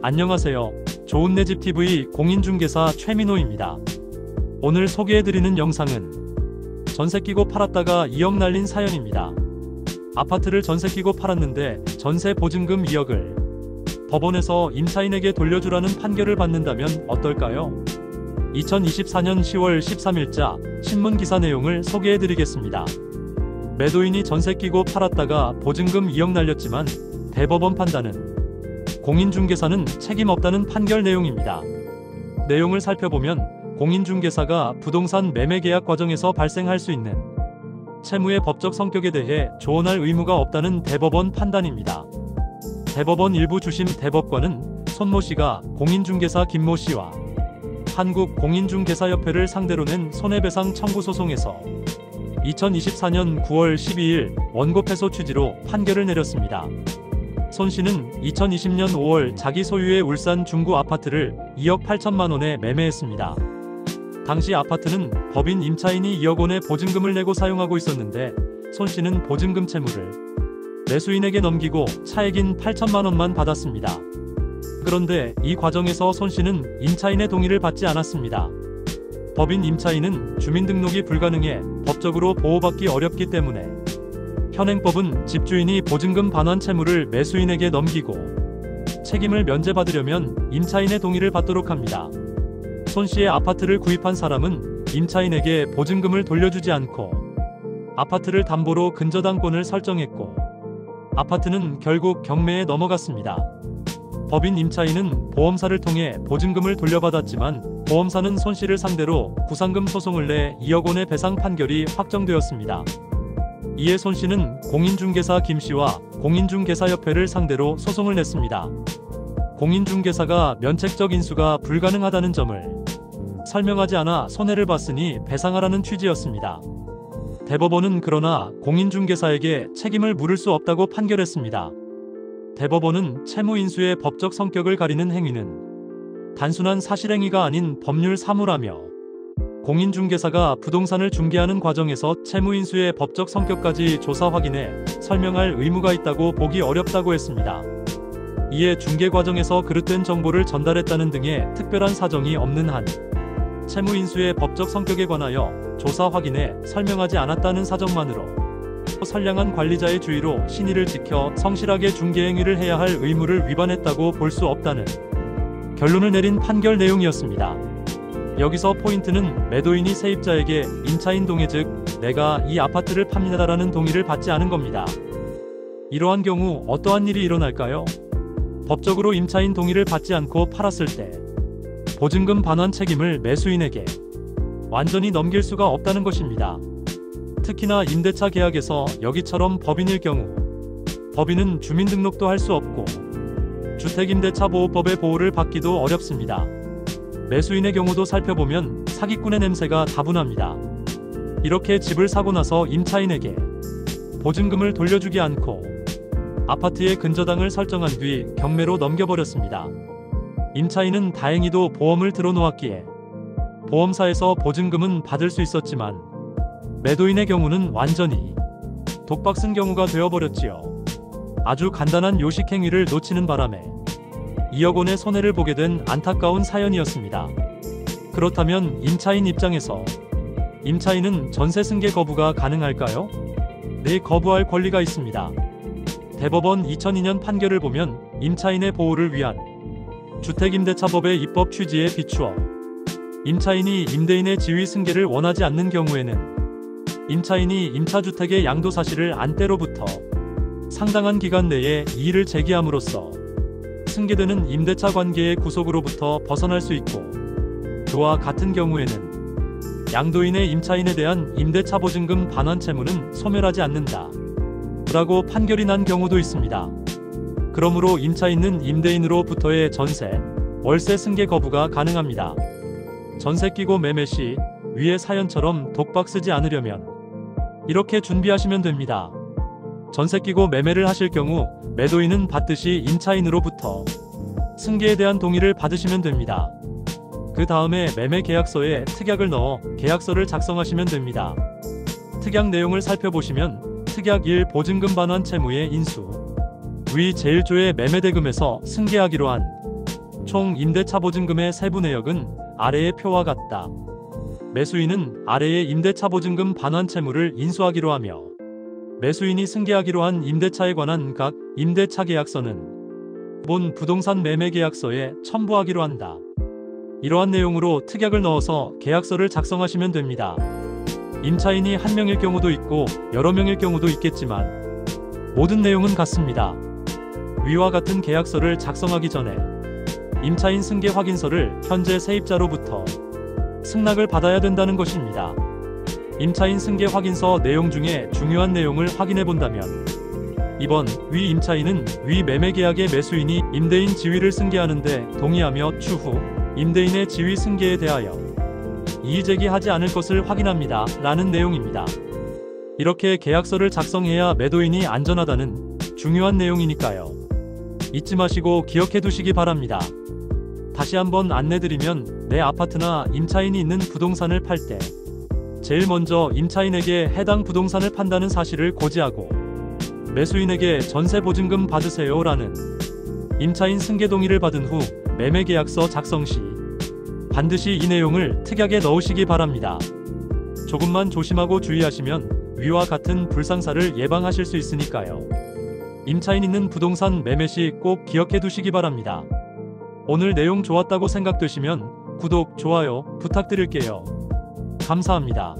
안녕하세요. 좋은 내 집 TV 공인중개사 최민호입니다. 오늘 소개해드리는 영상은 전세 끼고 팔았다가 2억 날린 사연입니다. 아파트를 전세 끼고 팔았는데 전세 보증금 2억을 법원에서 임차인에게 돌려주라는 판결을 받는다면 어떨까요? 2024년 10월 13일자 신문기사 내용을 소개해드리겠습니다. 매도인이 전세 끼고 팔았다가 보증금 2억 날렸지만 대법원 판단은 공인중개사는 책임 없다는 판결 내용입니다. 내용을 살펴보면 공인중개사가 부동산 매매 계약 과정에서 발생할 수 있는 채무의 법적 성격에 대해 조언할 의무가 없다는 대법원 판단입니다. 대법원 일부 주심 대법관은 손모 씨가 공인중개사 김모 씨와 한국공인중개사협회를 상대로 낸 손해배상 청구 소송에서 2024년 9월 12일 원고 패소 취지로 판결을 내렸습니다. 손 씨는 2020년 5월 자기 소유의 울산 중구 아파트를 2억 8천만 원에 매매했습니다. 당시 아파트는 법인 임차인이 2억 원의 보증금을 내고 사용하고 있었는데 손 씨는 보증금 채무를 매수인에게 넘기고 차액인 8천만 원만 받았습니다. 그런데 이 과정에서 손 씨는 임차인의 동의를 받지 않았습니다. 법인 임차인은 주민등록이 불가능해 법적으로 보호받기 어렵기 때문에 현행법은 집주인이 보증금 반환 채무를 매수인에게 넘기고 책임을 면제받으려면 임차인의 동의를 받도록 합니다. 손 씨의 아파트를 구입한 사람은 임차인에게 보증금을 돌려주지 않고 아파트를 담보로 근저당권을 설정했고 아파트는 결국 경매에 넘어갔습니다. 법인 임차인은 보험사를 통해 보증금을 돌려받았지만 보험사는 손 씨를 상대로 구상금 소송을 내 2억 원의 배상 판결이 확정되었습니다. 이에 손 씨는 공인중개사 김 씨와 공인중개사협회를 상대로 소송을 냈습니다. 공인중개사가 면책적 인수가 불가능하다는 점을 설명하지 않아 손해를 봤으니 배상하라는 취지였습니다. 대법원은 그러나 공인중개사에게 책임을 물을 수 없다고 판결했습니다. 대법원은 채무 인수의 법적 성격을 가리는 행위는 단순한 사실행위가 아닌 법률 사무라며 공인중개사가 부동산을 중개하는 과정에서 채무인수의 법적 성격까지 조사 확인해 설명할 의무가 있다고 보기 어렵다고 했습니다. 이에 중개 과정에서 그릇된 정보를 전달했다는 등의 특별한 사정이 없는 한 채무인수의 법적 성격에 관하여 조사 확인해 설명하지 않았다는 사정만으로 선량한 관리자의 주의로 신의를 지켜 성실하게 중개행위를 해야 할 의무를 위반했다고 볼 수 없다는 결론을 내린 판결 내용이었습니다. 여기서 포인트는 매도인이 세입자에게 임차인 동의 즉 내가 이 아파트를 팝니다라는 동의를 받지 않은 겁니다. 이러한 경우 어떠한 일이 일어날까요? 법적으로 임차인 동의를 받지 않고 팔았을 때 보증금 반환 책임을 매수인에게 완전히 넘길 수가 없다는 것입니다. 특히나 임대차 계약에서 여기처럼 법인일 경우 법인은 주민등록도 할 수 없고 주택임대차보호법의 보호를 받기도 어렵습니다. 매수인의 경우도 살펴보면 사기꾼의 냄새가 다분합니다. 이렇게 집을 사고 나서 임차인에게 보증금을 돌려주지 않고 아파트의 근저당을 설정한 뒤 경매로 넘겨버렸습니다. 임차인은 다행히도 보험을 들어놓았기에 보험사에서 보증금은 받을 수 있었지만 매도인의 경우는 완전히 독박 쓴 경우가 되어버렸지요. 아주 간단한 요식행위를 놓치는 바람에 2억 원의 손해를 보게 된 안타까운 사연이었습니다. 그렇다면 임차인 입장에서 임차인은 전세 승계 거부가 가능할까요? 네, 거부할 권리가 있습니다. 대법원 2002년 판결을 보면 임차인의 보호를 위한 주택임대차법의 입법 취지에 비추어 임차인이 임대인의 지위 승계를 원하지 않는 경우에는 임차인이 임차주택의 양도사실을 안 때로부터 상당한 기간 내에 이의를 제기함으로써 승계되는 임대차 관계의 구속으로부터 벗어날 수 있고 그와 같은 경우에는 양도인의 임차인에 대한 임대차 보증금 반환 채무는 소멸하지 않는다 라고 판결이 난 경우도 있습니다. 그러므로 임차인은 임대인으로부터의 전세, 월세 승계 거부가 가능합니다. 전세 끼고 매매 시 위의 사연처럼 독박 쓰지 않으려면 이렇게 준비하시면 됩니다. 전세 끼고 매매를 하실 경우 매도인은 받듯이 임차인으로부터 승계에 대한 동의를 받으시면 됩니다. 그 다음에 매매 계약서에 특약을 넣어 계약서를 작성하시면 됩니다. 특약 내용을 살펴보시면 특약 1 보증금 반환 채무의 인수 위 제1조의 매매대금에서 승계하기로 한 총 임대차 보증금의 세부 내역은 아래의 표와 같다. 매수인은 아래의 임대차 보증금 반환 채무를 인수하기로 하며 매수인이 승계하기로 한 임대차에 관한 각 임대차 계약서는 본 부동산 매매 계약서에 첨부하기로 한다. 이러한 내용으로 특약을 넣어서 계약서를 작성하시면 됩니다. 임차인이 한 명일 경우도 있고 여러 명일 경우도 있겠지만 모든 내용은 같습니다. 위와 같은 계약서를 작성하기 전에 임차인 승계 확인서를 현재 세입자로부터 승낙을 받아야 된다는 것입니다. 임차인 승계 확인서 내용 중에 중요한 내용을 확인해 본다면 2번 위 임차인은 위 매매계약의 매수인이 임대인 지위를 승계하는데 동의하며 추후 임대인의 지위 승계에 대하여 이의제기하지 않을 것을 확인합니다. 라는 내용입니다. 이렇게 계약서를 작성해야 매도인이 안전하다는 중요한 내용이니까요. 잊지 마시고 기억해 두시기 바랍니다. 다시 한번 안내드리면 내 아파트나 임차인이 있는 부동산을 팔 때 제일 먼저 임차인에게 해당 부동산을 판다는 사실을 고지하고 매수인에게 전세 보증금 받으세요 라는 임차인 승계 동의를 받은 후 매매계약서 작성 시 반드시 이 내용을 특약에 넣으시기 바랍니다. 조금만 조심하고 주의하시면 위와 같은 불상사를 예방하실 수 있으니까요. 임차인 있는 부동산 매매 시 꼭 기억해 두시기 바랍니다. 오늘 내용 좋았다고 생각되시면 구독, 좋아요 부탁드릴게요. 감사합니다.